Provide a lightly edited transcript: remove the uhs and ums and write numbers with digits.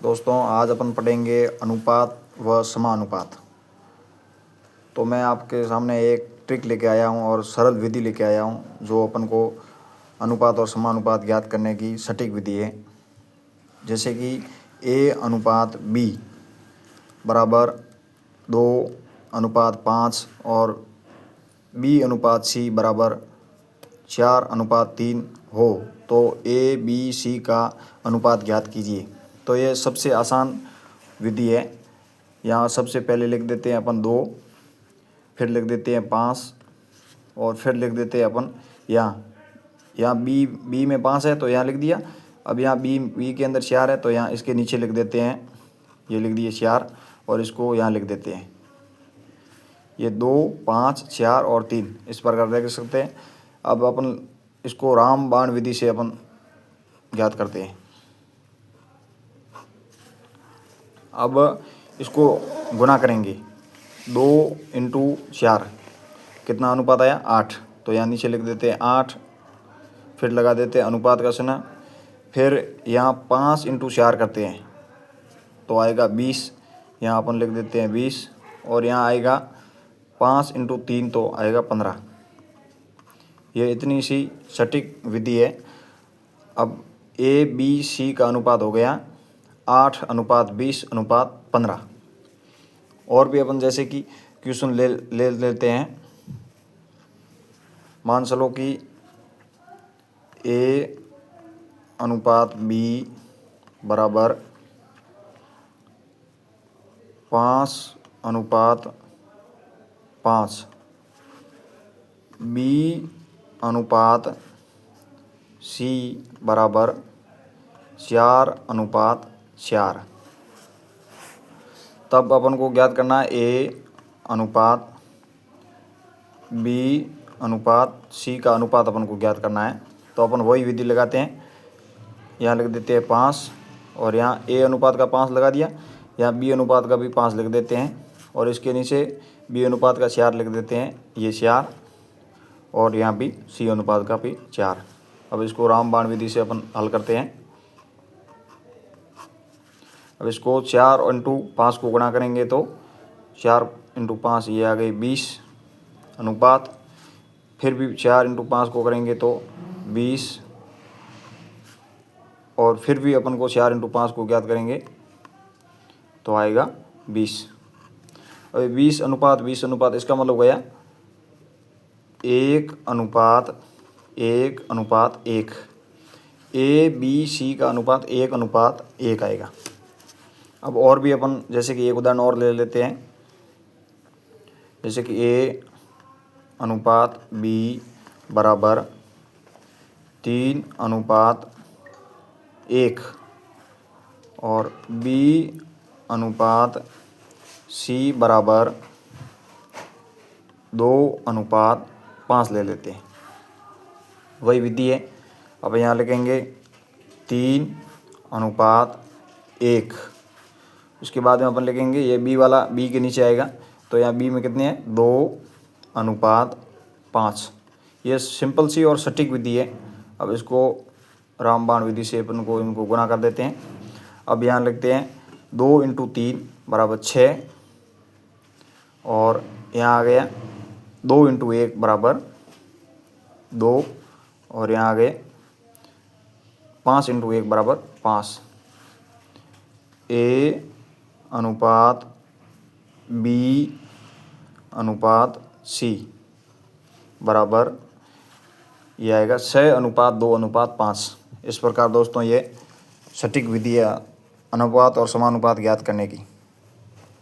दोस्तों आज अपन पढ़ेंगे अनुपात व समानुपात। तो मैं आपके सामने एक ट्रिक लेके आया हूँ और सरल विधि लेके आया हूँ जो अपन को अनुपात और समानुपात ज्ञात करने की सटीक विधि है। जैसे कि A अनुपात B बराबर 2:5 और B अनुपात C बराबर 4:3 हो तो A B C का अनुपात ज्ञात कीजिए। तो ये सबसे आसान विधि है। यहाँ सबसे पहले लिख देते हैं अपन 2, फिर लिख देते हैं 5 और फिर लिख देते हैं अपन यहाँ बी में 5 है तो यहाँ लिख दिया। अब यहाँ बी के अंदर 4 है तो यहाँ इसके नीचे लिख देते हैं, ये लिख दिए 4 और इसको यहाँ लिख देते हैं। ये 2, 5, 4 और 3 इस प्रकार देख सकते हैं। अब अपन इसको रामबाण विधि से अपन ज्ञात करते हैं। अब इसको गुना करेंगे 2 × 4 कितना अनुपात आया 8, तो यहाँ नीचे लिख देते हैं 8, फिर लगा देते हैं अनुपात का चिन्ह, फिर यहाँ 5 × 4 करते हैं तो आएगा 20, यहाँ अपन लिख देते हैं 20 और यहाँ आएगा 5 × 3 तो आएगा 15। ये इतनी सी सटीक विधि है। अब A B C का अनुपात हो गया 8:20:15। और भी अपन जैसे कि क्वेश्चन ले लेते हैं। मान चलो कि A अनुपात B बराबर 5:5, B अनुपात C बराबर 4:4। तब अपन को ज्ञात करना है A अनुपात B अनुपात C का अनुपात अपन को ज्ञात करना है। तो अपन वही विधि लगाते हैं, यहाँ लिख देते हैं 5 और यहाँ A अनुपात का 5 लगा दिया, यहाँ B अनुपात का भी 5 लिख देते हैं और इसके नीचे B अनुपात का 4 लिख देते हैं, ये 4 और यहाँ भी C अनुपात का भी 4। अब इसको रामबाण विधि से अपन हल करते हैं। अब इसको 4 × 5 को गुणा करेंगे तो 4 × 5 ये आ गई 20 अनुपात, फिर भी 4 × 5 को करेंगे तो 20 और फिर भी अपन को 4 × 5 को ज्ञात करेंगे तो आएगा 20। अब 20 अनुपात इसका मतलब हो गया 1:1:1। A B C का अनुपात 1:1 आएगा। अब और भी अपन जैसे कि एक उदाहरण और ले लेते हैं। जैसे कि A अनुपात B बराबर 3:1 और B अनुपात C बराबर 2:5 ले लेते हैं। वही विधि है। अब यहाँ लिखेंगे 3:1। उसके बाद में अपन लिखेंगे ये B वाला B के नीचे आएगा तो यहाँ B में कितने हैं 2:5। ये सिंपल सी और सटीक विधि है। अब इसको रामबाण विधि से अपन को इनको गुना कर देते हैं। अब यहाँ लिखते हैं 2 × 3 बराबर 6 और यहाँ आ गया 2 × 1 बराबर 2 और यहाँ आ गए 5 × 1 बराबर 5। A अनुपात B अनुपात C बराबर ये आएगा 6:2:5। इस प्रकार दोस्तों ये सटीक विधि है अनुपात और समानुपात ज्ञात करने की।